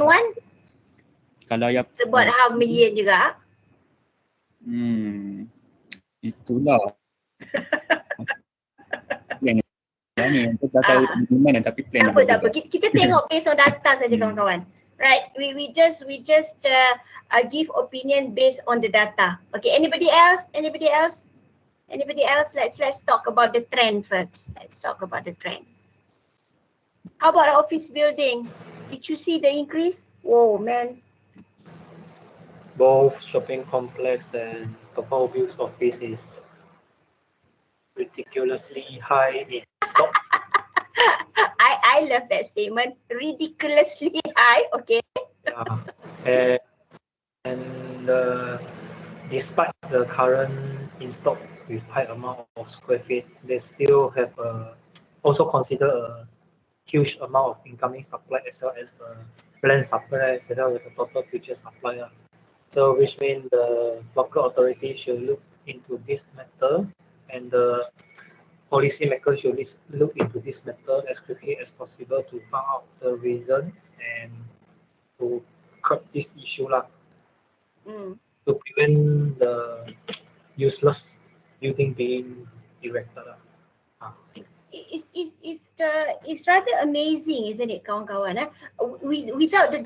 one? Kalau yang Sebut half million juga. Itulah. Plan ni untuk dah tahu di mana tapi plan Tak apa. Kita tengok based on data saja kawan-kawan. Right? We just give opinion based on the data. Okay, anybody else? Let's talk about the trend first. Let's talk about the trend. How about office building? Did you see the increase? Whoa, man. Both shopping complex and Purple Views office is ridiculously high in stock. I love that statement. Ridiculously high. Okay. Yeah. And despite the current in stock with high amount of square feet, they still have also consider a huge amount of incoming supply as well as planned supply as well as the total future supply. So which means the local authority should look into this matter, and the policy makers should look into this matter as quickly as possible to find out the reason and to curb this issue to prevent the useless building being erected. It's rather amazing, isn't it, kawan-kawan? Without the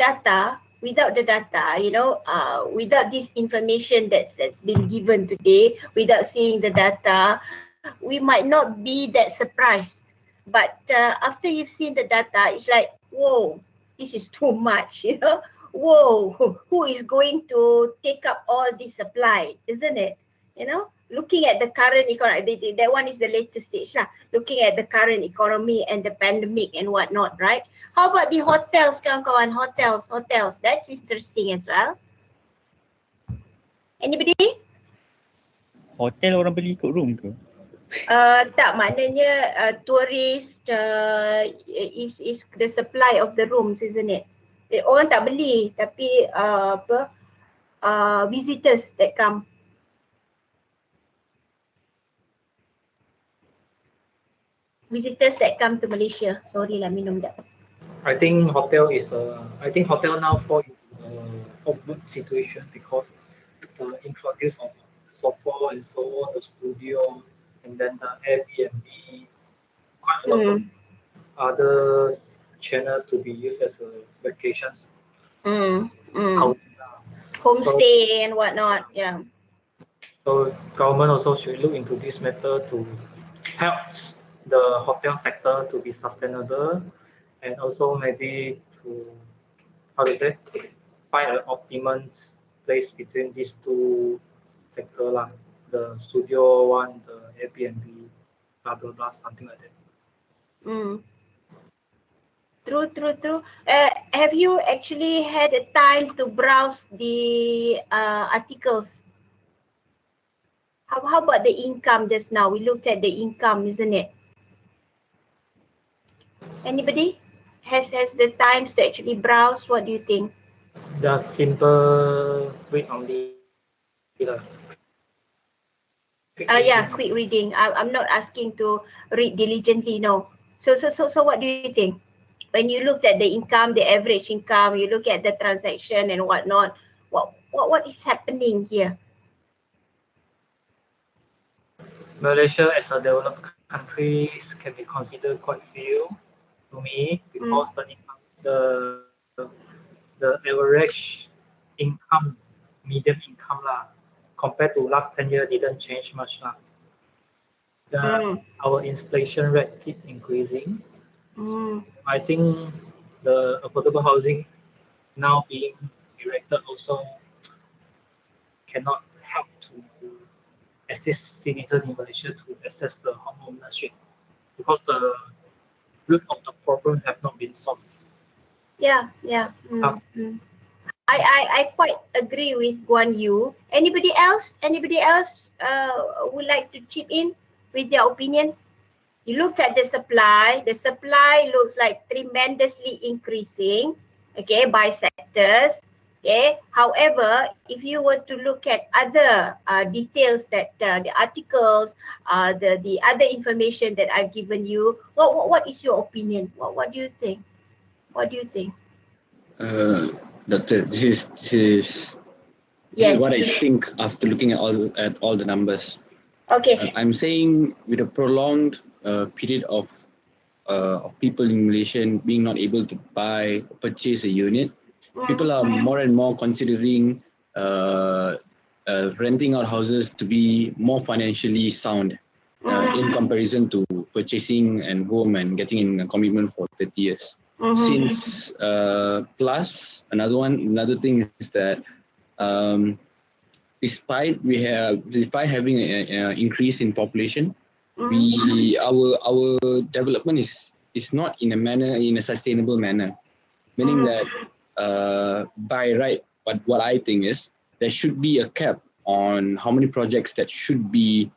data, you know, without this information that's been given today, without seeing the data, we might not be that surprised. But after you've seen the data, it's like, whoa, this is too much, you know. Whoa, who is going to take up all this supply, isn't it? You know, looking at the current economy, that one is the latest stage lah. Looking at the current economy and the pandemic and whatnot, right? How about the hotels, kawan-kawan? Hotels. That's interesting as well. Anybody? Hotel orang beli ikut room ke? Tak, maknanya tourist is the supply of the rooms, isn't it? Orang tak beli, tapi visitors that come. Visitors that come to Malaysia. Sorry lah, minum jap. I think hotel now fall into an awkward situation because the introduce of sofa and so on, the studio, and then the Airbnb, quite a lot of other channel to be used as a vacations. Homestay and whatnot, yeah. So government also should look into this matter to help the hotel sector to be sustainable, and also maybe to find an optimum place between these two sectors, the studio one, the Airbnb, blah blah blah, something like that. True. Have you actually had a time to browse the articles? How about the income just now? We looked at the income, isn't it? Anybody has the times to actually browse? What do you think? Just simple read only. Quick reading. I'm not asking to read diligently, no. So what do you think? When you looked at the income, the average income, you look at the transaction and whatnot, what is happening here? Malaysia as a developed country can be considered quite few to me because the average income, median income compared to last 10 years didn't change much Our inflation rate keep increasing. So I think the affordable housing now being erected also cannot help to assist citizens in Malaysia to access the home ownership because the root of the problem have not been solved. I quite agree with Guan Yu. Anybody else would like to chip in with their opinion? You looked at the supply looks like tremendously increasing, okay, by sectors, okay. However, if you were to look at other details that the articles, the other information that I've given you, what is your opinion? What do you think? Doctor, this is what I think after looking at all the numbers. Okay. I'm saying with a prolonged period of people in Malaysia being not able to buy or purchase a unit, people are more and more considering renting out houses to be more financially sound in comparison to purchasing a home and getting in a commitment for 30 years. Since plus another thing is that despite having an increase in population, our development is not in a sustainable manner, meaning that by right, but what I think is there should be a cap on how many projects that should be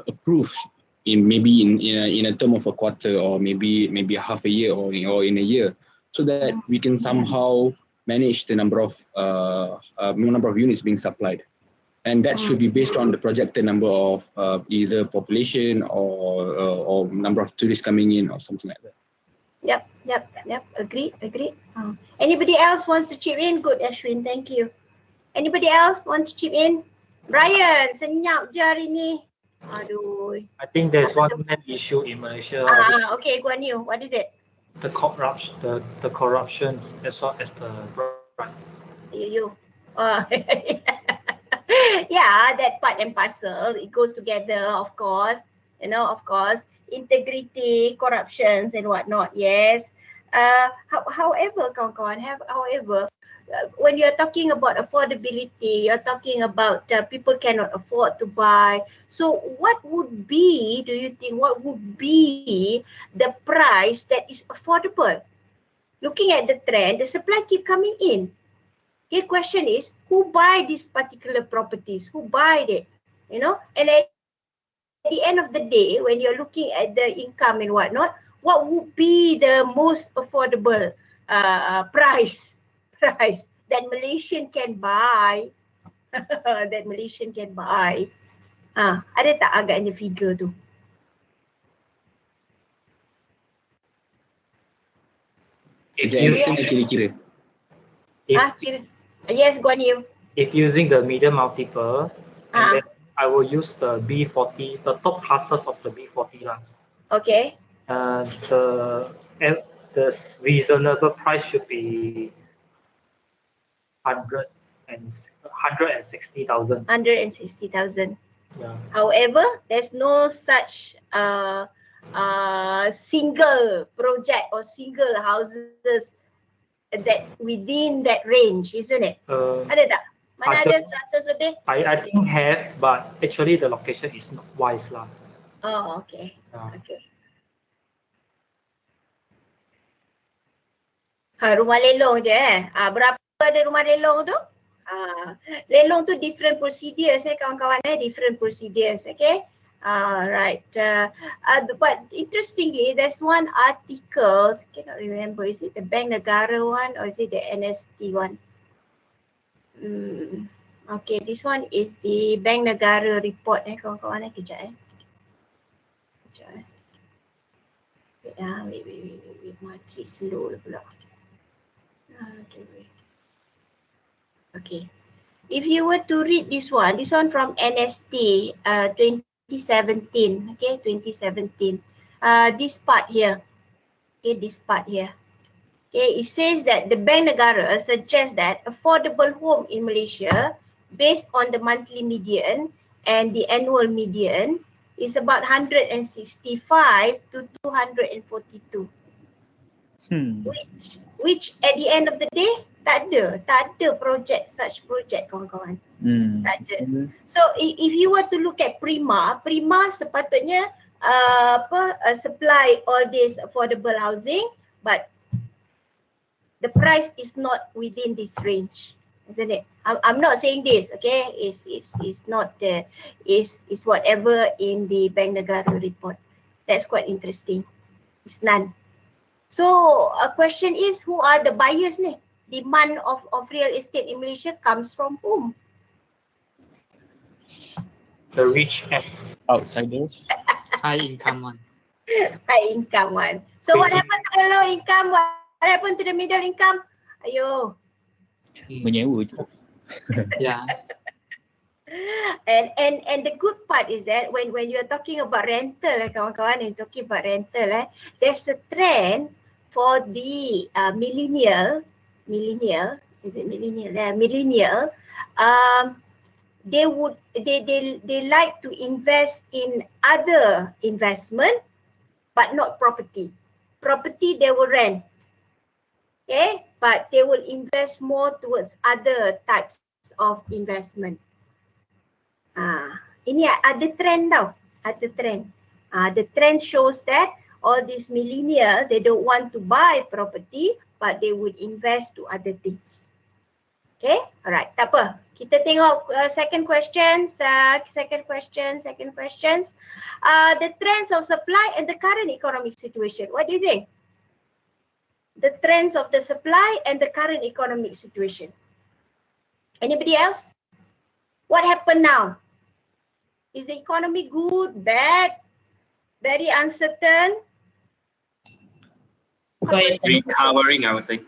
approved in a term of a quarter, or maybe half a year, or in a year, so that we can somehow manage the number of units being supplied, and that should be based on the projected number of either population or number of tourists coming in or something like that. Yep. Agree. Anybody else wants to chip in? Good, Ashwin. Thank you. Anybody else want to chip in? Brian, senyap je hari ni. Aduh. I think there's one main issue in Malaysia. Okay, go on you. What is it? The corruptions as well as the bribe. You. Yeah, that part and parcel, it goes together, of course. Integrity, corruptions and whatnot, yes. However, kawan-kawan, when you're talking about affordability, you're talking about people cannot afford to buy. So what would be, do you think, what would be the price that is affordable? Looking at the trend, the supply keep coming in. Okay, question is, who buy these particular properties? Who buy it? And at the end of the day, when you're looking at the income and whatnot, what would be the most affordable price that Malaysian can buy? That Malaysian can buy. Ada tak agaknya figure tu? Kira-kira. Kira. Yes, go on you. If using the median multiple, and then I will use the B40, the top classes of the B40 lah. Okay. The reasonable price should be 160,000. 160,000. Yeah. However, there's no such single project or single houses that within that range, isn't it? Ada tak? Mana ada 100 lebih? I think have, but actually the location is not wise lah. Oh, okay. Okay. Rumah lelong je berapa ada rumah lelong tu? Lelong tu different procedures kawan-kawan different procedures, okay? Right. But interestingly, there's one article, I cannot remember, is it the Bank Negara one or is it the NST one? Okay, this one is the Bank Negara report kawan-kawan kejap Wait, mati slow pula. Okay. If you were to read this one from NST 2017, okay, 2017. This part here, okay, it says that the Bank Negara suggests that affordable home in Malaysia based on the monthly median and the annual median is about 165 to 242. Which at the end of the day tak ada such project kawan-kawan. Tak ada. So if you were to look at Prima sepatutnya supply all this affordable housing, but the price is not within this range, isn't it? I'm not saying this, okay? It's not is whatever in the Bank Negara report. That's quite interesting. It's none. So a question is, who are the buyers ni? Demand of real estate in Malaysia comes from whom? The rich as Outsiders. high income one. High income one. So what happened to the low income? What happened to the middle income? Ayo. Menyewa je. Yeah. And the good part is that when you're talking about rental, kawan-kawan, and talking about rental, there's a trend for the millennial, is it millennial? Millennial, they like to invest in other investment, but not property. Property they will rent, okay, but they will invest more towards other types of investment. Ini ada trend tau, ada trend. The trend shows that all these millennial, they don't want to buy property, but they would invest to other things. Okay, alright, tak apa. Kita tengok second question. The trends of supply and the current economic situation. What do you think? The trends of the supply and the current economic situation. Anybody else? What happened now? Is the economy good, bad, very uncertain? Recovering, I would say.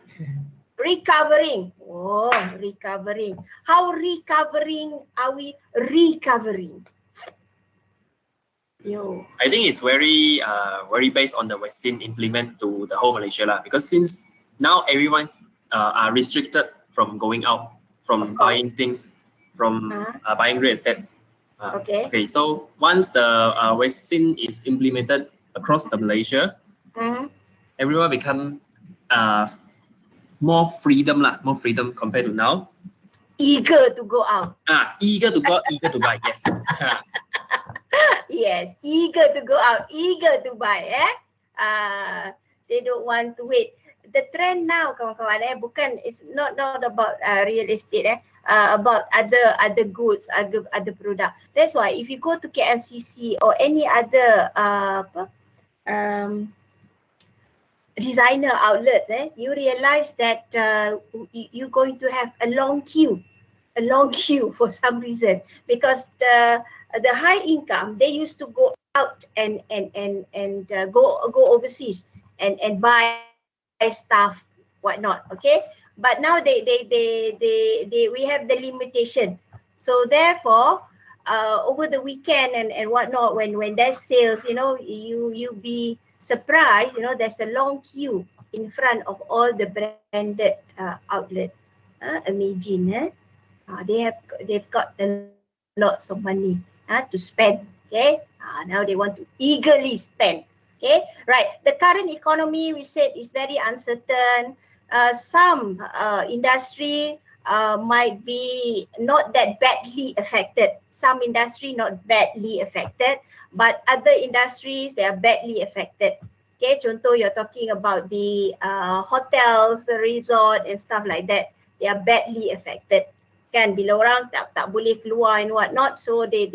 Recovering. Oh, recovering. How recovering are we recovering? Yo. I think it's very based on the vaccine implement to the whole Malaysia lah. Because since now everyone are restricted from going out, from buying things, from buying real estate. Okay. So once the vaccine is implemented across the Malaysia, everyone become more freedom compared to now. Eager to go out. Eager to go, eager to buy. Yes. Yes, eager to go out, eager to buy. They don't want to wait. The trend now, kawan-kawan, bukan, it's not about real estate, about other goods, other product. That's why if you go to KLCC or any other designer outlets, you realize that you're going to have a long queue for some reason, because the high income, they used to go out and go overseas and buy stuff, whatnot. Okay, but now we have the limitation. So therefore, over the weekend and whatnot, when there's sales, you be surprised, there's a long queue in front of all the branded outlet. Imagine, they've got lots of money to spend. Okay, now they want to eagerly spend. Okay, right. The current economy, we said, is very uncertain. Some industry might be not that badly affected. Some industry not badly affected, but other industries, they are badly affected. Okay, contoh, you're talking about the hotels, the resort and stuff like that. They are badly affected. Kan, bila orang tak boleh keluar and what not, so their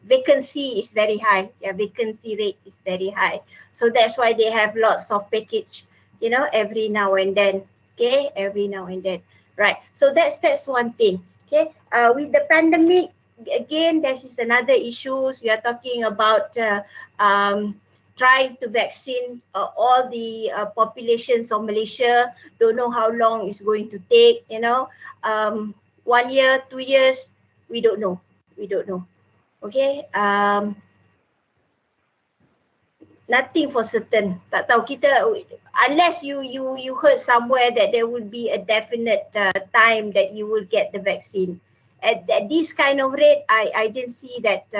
vacancy is very high. Their vacancy rate is very high. So that's why they have lots of package, every now and then. Okay, every now and then. Right. So that's one thing. Okay. With the pandemic, again, this is another issue. We are talking about trying to vaccine all the populations of Malaysia. Don't know how long it's going to take, 1 year, 2 years, we don't know. Okay, nothing for certain. Tak tahu kita, unless you heard somewhere that there will be a definite time that you will get the vaccine. At this kind of rate, I didn't see that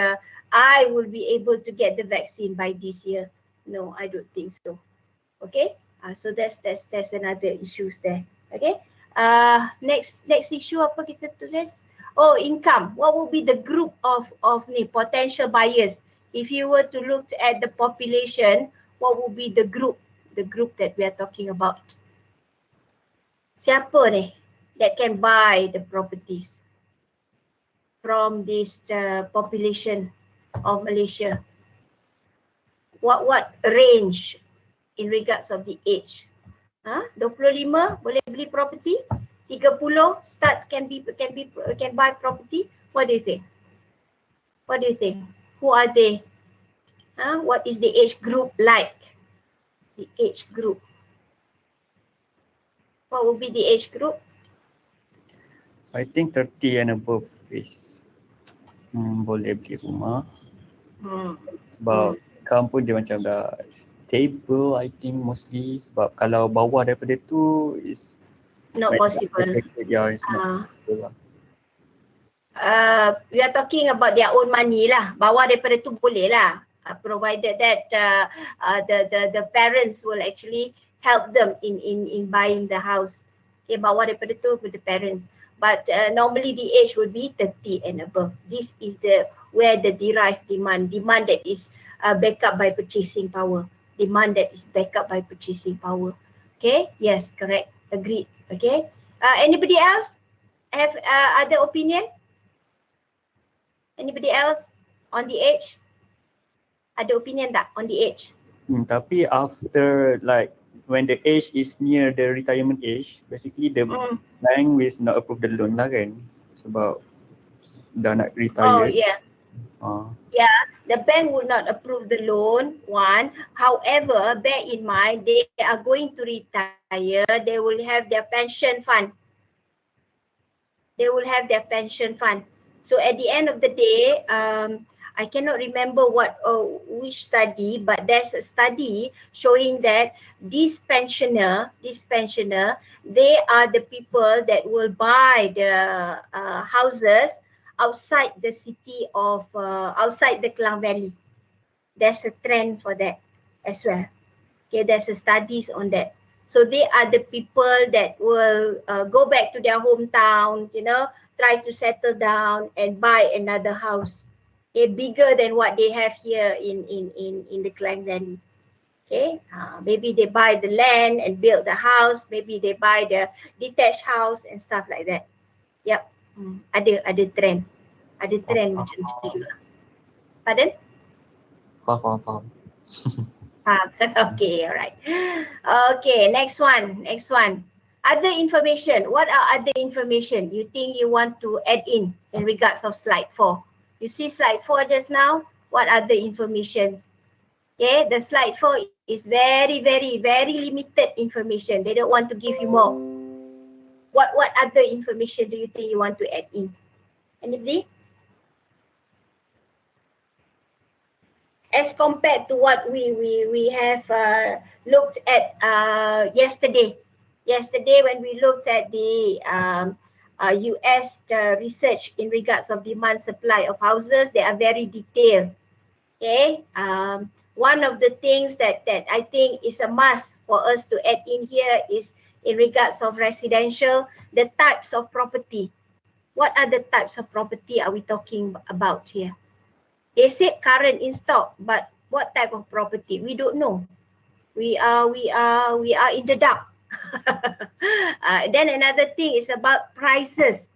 I will be able to get the vaccine by this year. No, I don't think so. Okay, so that's another issues there. Okay, next issue apa kita tulis? Oh, income. What will be the group of potential buyers? If you were to look at the population, what will be the group that we are talking about? Siapa ni that can buy the properties from this population of Malaysia? What range in regards of the age? 25 boleh beli property, 30 start can buy property. What do you think? Who are they? What is the age group like? The age group. What would be the age group? I think 30 and above is boleh beli rumah. Sebab income pun dia macam dah stable, I think mostly. Sebab kalau bawah daripada tu is Not possible. Yeah, it's not possible lah. We are talking about their own money lah. Bawah daripada tu boleh lah. Provided that the parents will actually help them in buying the house. Okay, bawah daripada tu with the parents. But normally the age would be 30 and above. This is where the derived demand that is backed up by purchasing power. Demand that is backed up by purchasing power. Okay, yes, correct, agreed. Okay, anybody else have other opinion? Anybody else on the age? Ada opinion tak on the age? Tapi after like when the age is near the retirement age, basically the bank will not approve the loan lah kan, sebab dah nak retire. Oh yeah. Yeah, the bank would not approve the loan, one. However, bear in mind, they are going to retire, they will have their pension fund. They will have their pension fund. So at the end of the day, I cannot remember which study, but there's a study showing that this pensioner, they are the people that will buy the houses outside the city of, outside the Klang Valley. There's a trend for that as well. Okay, there's a studies on that. So they are the people that will go back to their hometown, you know, try to settle down and buy another house. Okay, bigger than what they have here in the Klang Valley. Okay, maybe they buy the land and build the house. Maybe they buy the detached house and stuff like that. Yep, ada trend, macam tu juga. Pardon? Faham. Okay, alright. Okay, next one. Other information. What are other information you think you want to add in regards of slide 4? You see slide 4 just now? What other information? Okay, the slide 4 is very limited information. They don't want to give you more. What other information do you think you want to add in? Anybody? As compared to what we have looked at yesterday. Yesterday when we looked at the US research in regards of demand supply of houses, they are very detailed. Okay, one of the things that I think is a must for us to add in here is in regards of residential, the types of property. What are the types of property are we talking about here? They said current in stock, but what type of property? We don't know. We are in the dark. Then another thing is about prices.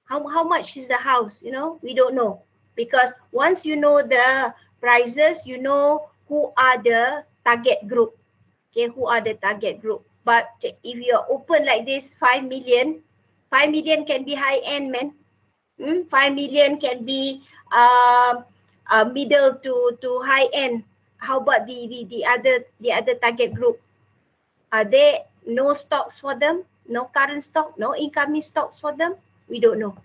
How much is the house? You know, we don't know, because once you know the prices, you know who are the target group. Okay, who are the target group? But if you're open like this, 5 million can be high end, man. 5 million can be middle to high end. How about the other target group? Are there no stocks for them? No current stock, no incoming stocks for them? We don't know.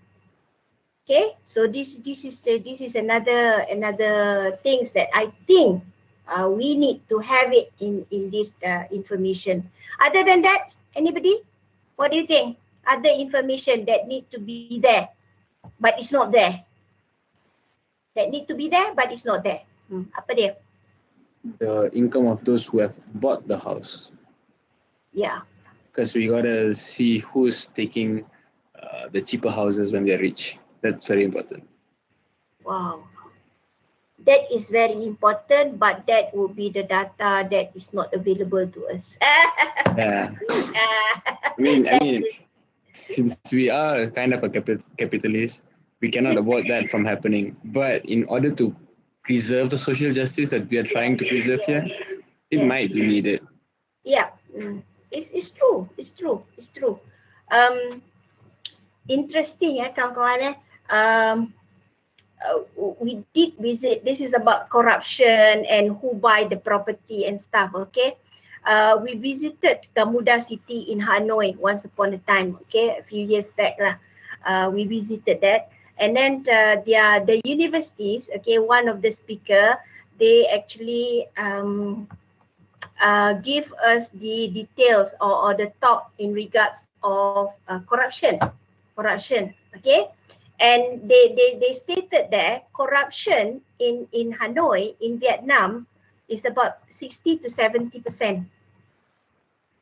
Okay, so this is another things that I think we need to have it in this information. Other than that, anybody? What do you think? Other information that need to be there, but it's not there. That need to be there, but it's not there. Apa dia? The income of those who have bought the house. Yeah. Because we gotta see who's taking the cheaper houses when they're rich. That's very important. Wow. That is very important, but that would be the data that is not available to us. Yeah. I mean, since we are kind of a capitalist, we cannot avoid that from happening. But in order to preserve the social justice that we are trying to preserve here, it might be needed. Yeah, it's true. Interesting, kawan-kawan. We did visit. This is about corruption and who buy the property and stuff. Okay, we visited Gamuda City in Hanoi once upon a time, okay, a few years back lah. We visited that, and then the universities, okay, one of the speaker, they actually give us the details or the talk in regards of corruption, okay. And they stated that corruption in Hanoi, in Vietnam, is about 60 to 70%.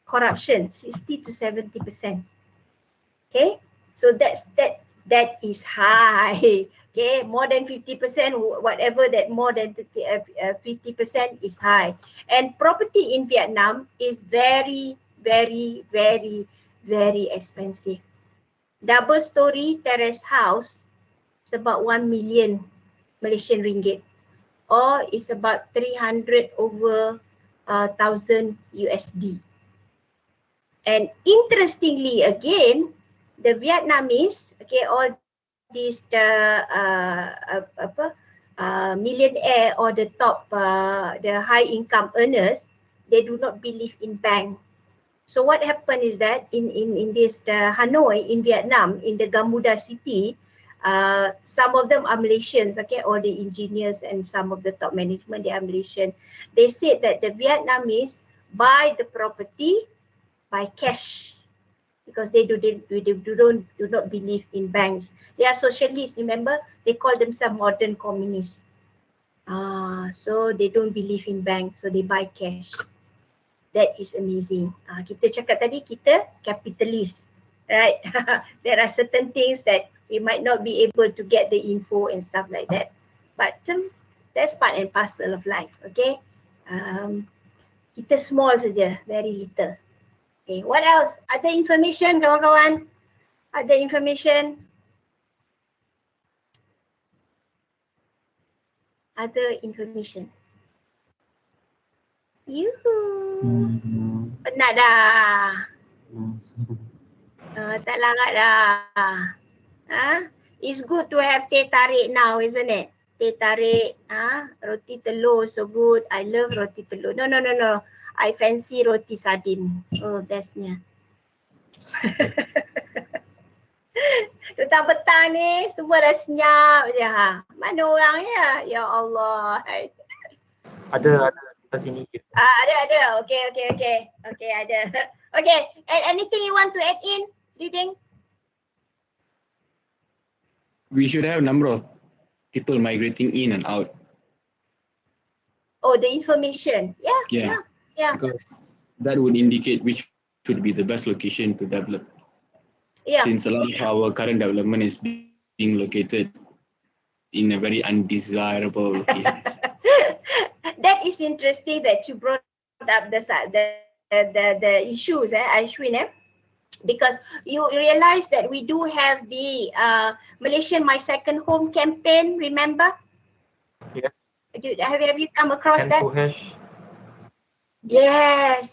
Corruption, 60 to 70%. Okay, so that is high. Okay, more than 50%, whatever that more than 50% is high. And property in Vietnam is very, very, very, very expensive. Double story terrace house is about 1 million Malaysian ringgit, or it's about 300 over 1,000 USD. And interestingly again, the Vietnamese, okay, all these millionaire or the top, the high income earners, they do not believe in bank. So what happened is that in this Hanoi in Vietnam, in the Gamuda city, some of them are Malaysians, okay, all the engineers and some of the top management, they are Malaysian. They said that the Vietnamese buy the property by cash because they do not believe in banks. They are socialists, remember? They call themselves modern communists. So they don't believe in banks, so they buy cash. That is amazing. Kita cakap tadi kita capitalist, right? There are certain things that we might not be able to get the info and stuff like that, but that's part and parcel of life. Okay, kita small saja, very little. Okay, what else? Other information, kawan-kawan? Other information? Other information. Yuhu. Penat dah. Tak larat dah. It's good to have teh tarik now, isn't it? Teh tarik, roti telur, so good. I love roti telur. No. I fancy roti sardin. Oh, bestnya. Petang-petang ni, semua dah senyap je. Mana orangnya? Ya Allah. Ada sini. Ada. Okay, ada. Okay, and anything you want to add in? Do you think? We should have a number of people migrating in and out. Oh, the information. Yeah. Because that would indicate which should be the best location to develop. Yeah. Since a lot of our current development is being located in a very undesirable locations. That is interesting that you brought up the issues, Ashwin, because you realize that we do have the Malaysian My Second Home campaign, remember? Yes. Have you come across that? Yes.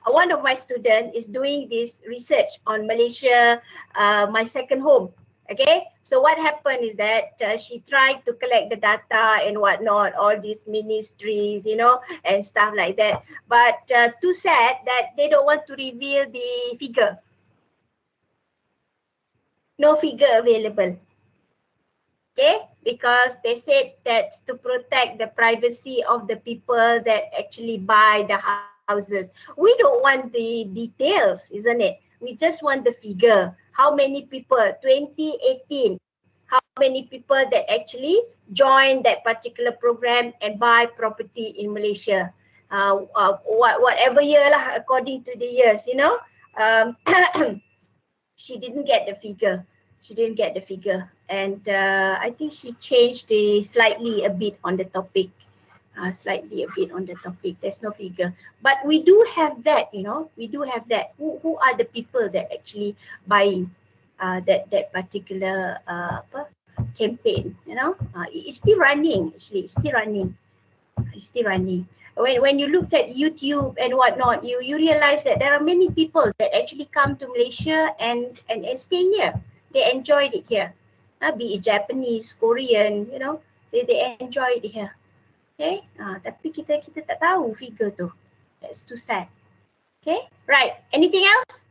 One of my students is doing this research on Malaysia, My Second Home. Okay, so what happened is that she tried to collect the data and whatnot, all these ministries, and stuff like that. But too sad that they don't want to reveal the figure. No figure available. Okay, because they said that to protect the privacy of the people that actually buy the houses. We don't want the details, isn't it? We just want the figure. How many people, 2018, how many people that actually join that particular program and buy property in Malaysia? Whatever year lah, according to the years, she didn't get the figure. And I think she changed slightly a bit on the topic. There's no figure. But we do have that, we do have that. Who are the people that actually buying that particular campaign, it's still running, actually, it's still running. When you looked at YouTube and whatnot, you realize that there are many people that actually come to Malaysia and stay here. They enjoyed it here. Be it Japanese, Korean, they enjoy it here. Okay, tapi kita tak tahu figure tu. That's too sad. Okay, right. Anything else?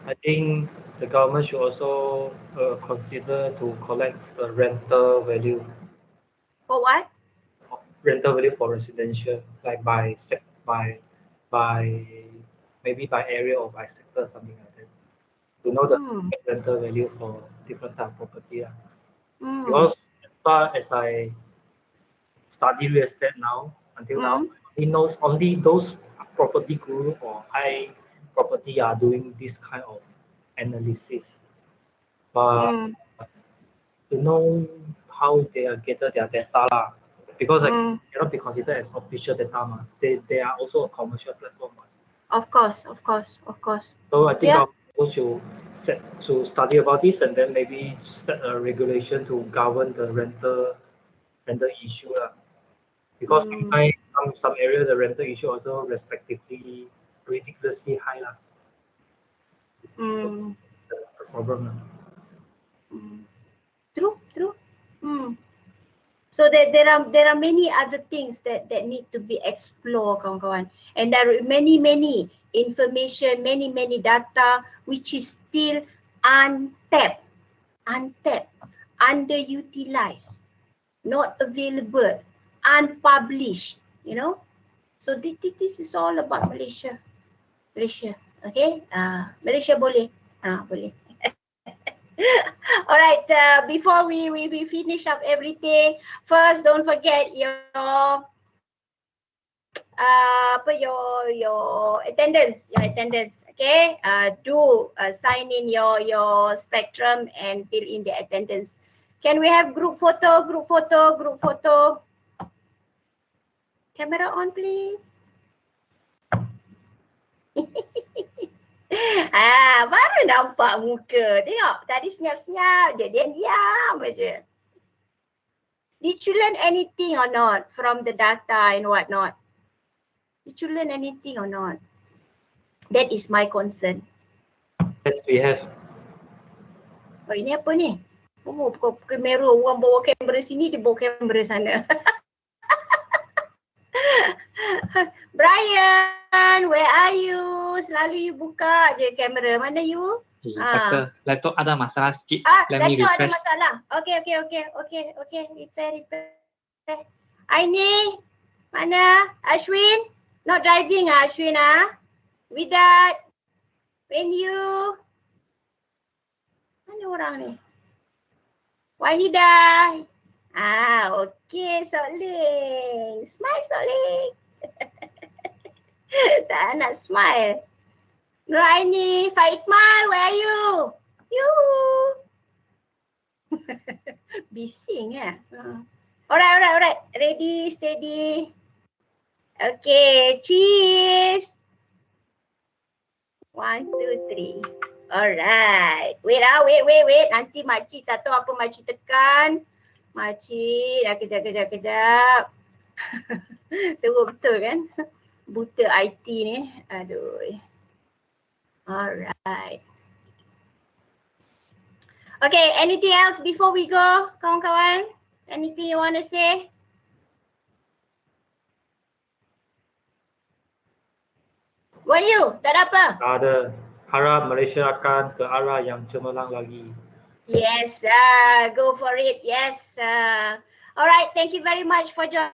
I think the government should also consider to collect the rental value. For what? Rental value for residential, like by maybe by area or by sector, something like that. To know the rental value for different type of property. Because as far as I study real estate now, until now, he knows only those property group or high property are doing this kind of analysis. But to know how they are gather their data lah, because it cannot be considered as official data. They are also a commercial platform. Of course. So I think our should study about this and then maybe set a regulation to govern the rental issue. Because sometimes some areas the rental issue also respectively ridiculously high. That's the problem. True. So there are many other things that need to be explored, kawan-kawan. And there are many information, many data which is still untapped, underutilized, not available, unpublished, you know. So this is all about Malaysia. Okay, Malaysia boleh, boleh. All right, before we finish up everything, first don't forget your attendance, okay? Do sign in your spectrum and fill in the attendance. Can we have group photo? Camera on, please. Baru nampak muka. Tengok, tadi senyap-senyap je, dia diam aja. Did you learn anything or not from the data and whatnot? Did you learn anything or not? That is my concern. Yes, we have. Oh, ini apa ni? Oh, kamera, orang bawa kamera sini, dia bawa kamera sana. Brian, where are you? Selalu you buka je kamera. Mana you? Kata laptop ada masalah sikit. Let me Laptop ada refresh. masalah. Okay. Repair. Ain'ni, mana? Ashwin? Not driving Ashwin Widat, when you? Mana orang ni? Wahidah. Okay, Soling. Smile, Soling. Tak nak smile. Nuraini, Faikmal, where are you? You. Bising Alright. Ready, steady. Okay, cheese. 1, 2, 3. Alright. Wait. Nanti makcik tak tahu apa makcik tekan. Makcik, dah kejap. Teruk betul kan? Buta IT ni. Aduh. Alright. Okay, anything else before we go, kawan-kawan? Anything you want to say? What you? Tak ada apa? Tak ada. Harap Malaysia akan ke arah yang cemerlang lagi. Yes, go for it. Yes. Alright, thank you very much for joining.